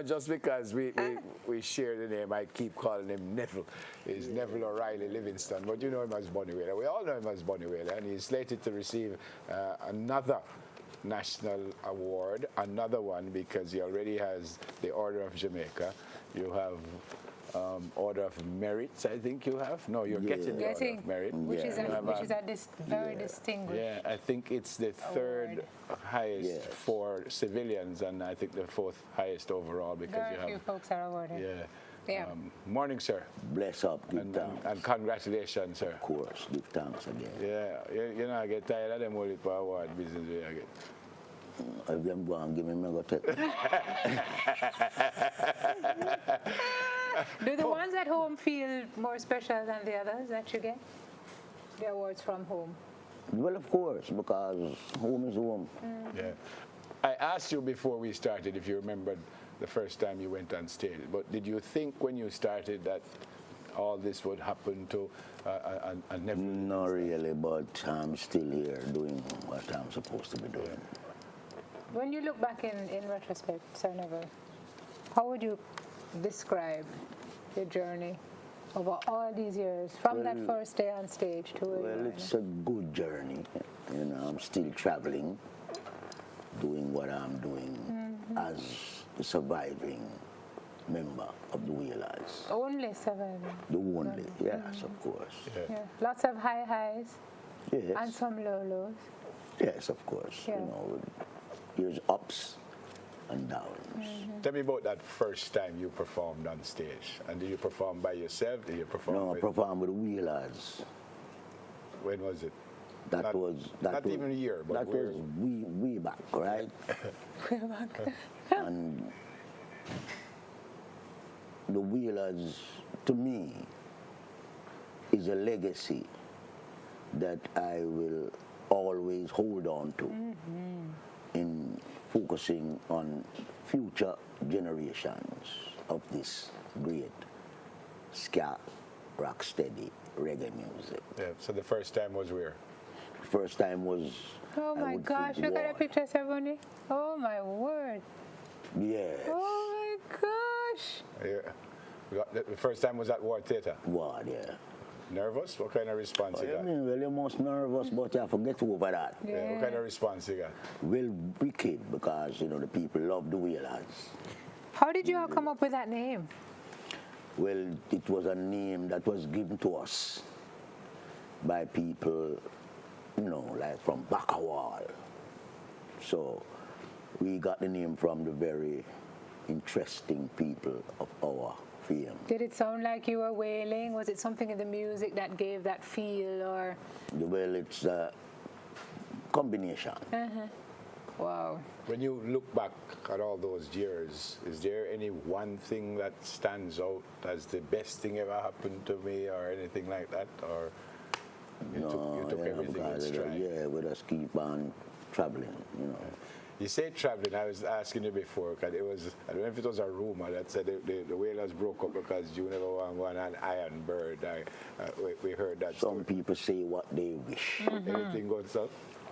Just because we share the name, I keep calling him Neville. He's Neville O'Reilly Livingston, but you know him as Bunny Wailer. We all know him as Bunny Wailer, and he's slated to receive another national award, another one because he already has the Order of Jamaica. You have Order of Merit, I think you have. No, you're getting the Order of Merit, which is very distinguished. Yeah, I think it's the third highest for civilians, and I think the fourth highest overall because very few folks are awarded. Yeah. Morning, sir. Bless up, give thanks. And congratulations, sir. Of course, give thanks again. Yeah, I get tired of them only for award business I get. If them go and give me, go take. Do the ones at home feel more special than the others that you get? The awards from home? Well, of course, because home is home. Yeah. I asked you before we started if you remembered the first time you went on stage, but did you think when you started that all this would happen to a Neville? Not really, but I'm still here doing what I'm supposed to be doing. When you look back in retrospect, Sir Neville, how would you describe your journey over all these years, from that first day on stage to where you are it's a good journey. I'm still traveling, doing what I'm doing as a surviving member of the Wailers. Only surviving? The only, yes, of course. Yeah. Lots of high highs and some low lows. Yes, of course. There's ups and downs. Tell me about that first time you performed on stage. And did you perform by yourself? Did you perform I performed with the Wailers. When was it? That was even a year, but that was way back, right? Way back. And the Wailers, to me, is a legacy that I will always hold on to in focusing on future generations of this great ska, rocksteady, reggae music. Yeah, so the first time was where? The first time was... Oh my gosh, look at the picture, Bunny. Oh my word. Yes. Oh my gosh. Yeah. The first time was at Ward Theatre? Ward, yeah. Nervous? What kind of response you got? Well, you're most nervous, but you have to get over that. Yeah. What kind of response you got? Well, wicked, because, the people love the Wailers. How did you all come up with that name? Well, it was a name that was given to us by people, like from Bakawal. So we got the name from the very interesting people of our fame. Did it sound like you were wailing? Was it something in the music that gave that feel, or? Well, it's a combination. Wow. When you look back at all those years, is there any one thing that stands out as the best thing ever happened to me or anything like that? Or you took everything in stride? Yeah, we just keep on traveling, You say traveling. I was asking you before, because I don't know if it was a rumor that said the Wailers broke up because you never won an Iron Bird. We heard that. Some people say what they wish. Anything good, sir?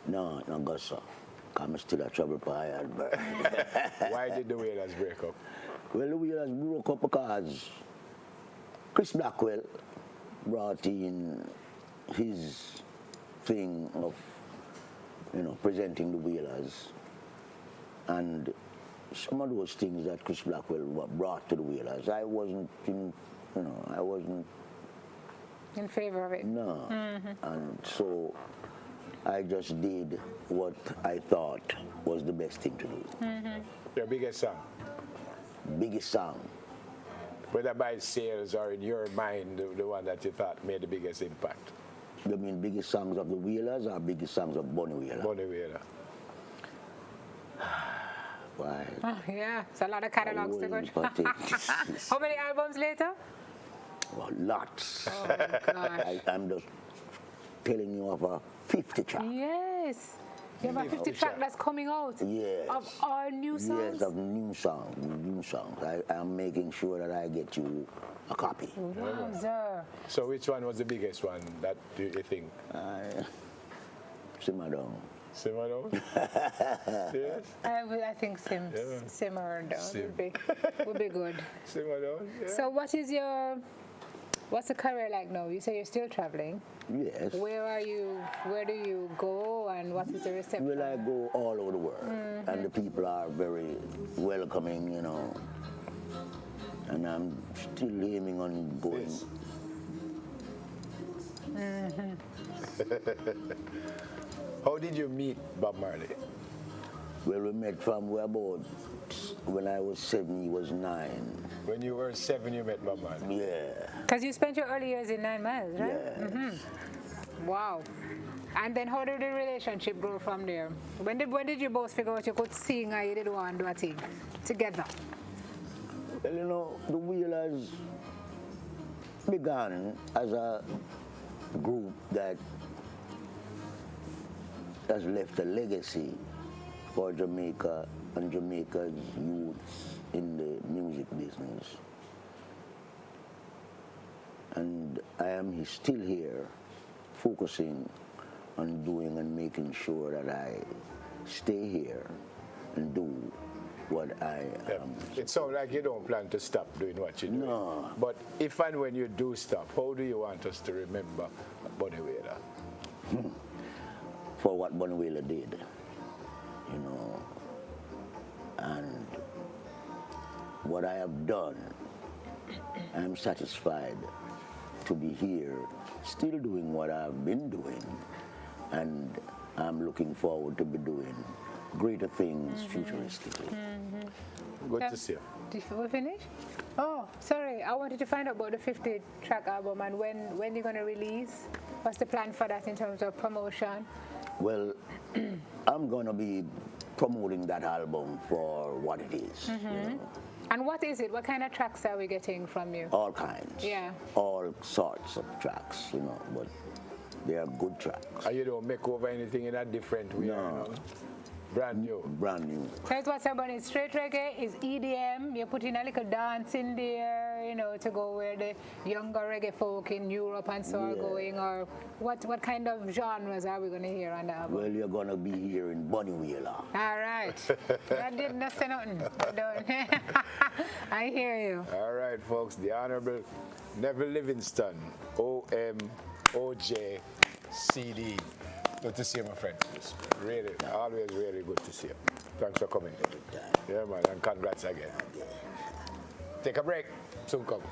No, not good, sir. I'm still a trouble for Iron Bird. Why did the Wailers break up? Well, the Wailers broke up because Chris Blackwell brought in his thing of, presenting the Wailers. And some of those things that Chris Blackwell brought to the Wailers, I wasn't in favor of it. No. And so I just did what I thought was the best thing to do. Your biggest song? Biggest song. Whether by sales or in your mind, the one that you thought made the biggest impact? You mean biggest songs of the Wailers or biggest songs of Bunny Wailer? Bunny Wailer. Why? Oh, yeah, it's a lot of catalogs to go through. How many albums later? Well, lots. Oh my gosh. I'm just telling you of a 50 track. Yes. You have a 50 track that's coming out? Yes. Of all new songs? Yes, of new songs. I'm making sure that I get you a copy. Wow, sir. So which one was the biggest one that you think? Simmer down. Simmer down? Yes? I think simmer down would be good. Simmer down? Yeah. So what's the career like now? You say you're still traveling. Yes. Where are you? Where do you go? And what is the reception? Well, I go all over the world, and the people are very welcoming, you know. And I'm still aiming on going. Yes. How did you meet Bob Marley? Well, we met from when I was 7, he was 9. When you were 7, you met Bob Marley? Yeah. Because you spent your early years in 9 Miles, right? Yeah. Wow. And then how did the relationship grow from there? When did you both figure out you could sing and you did want to do a thing together? Well, you know, the Wailers began as a group that has left a legacy for Jamaica and Jamaica's youths in the music business. And I am still here focusing on doing and making sure that I stay here and do what I am. It sounds like you don't plan to stop doing what you're doing. No. But if and when you do stop, how do you want us to remember Bunny Wailer? For what Bunny Wailer did, you know, and what I have done. I'm satisfied to be here, still doing what I've been doing, and I'm looking forward to be doing greater things futuristically. Good to see you. Did we finish? Oh, sorry. I wanted to find out about the 50-track album and when you're going to release. What's the plan for that in terms of promotion? Well, I'm going to be promoting that album for what it is. You know. And what is it? What kind of tracks are we getting from you? All kinds. Yeah. All sorts of tracks, you know, but they are good tracks. And you don't make over anything in a different way? No. You know? Brand new. Brand new. Here's what's happening. Straight reggae is EDM. You're putting a little dance in there, you know, to go where the younger reggae folk in Europe and so are going. Or what kind of genres are we going to hear on the album? Well, you're going to be hearing Bunny Wailer. All right. That didn't say nothing. I hear you. All right, folks. The Honorable Neville Livingston, OMOJ CD. Good to see you, my friend. It's really, always really good to see you. Thanks for coming. Yeah, man, and congrats again. Take a break. Soon come.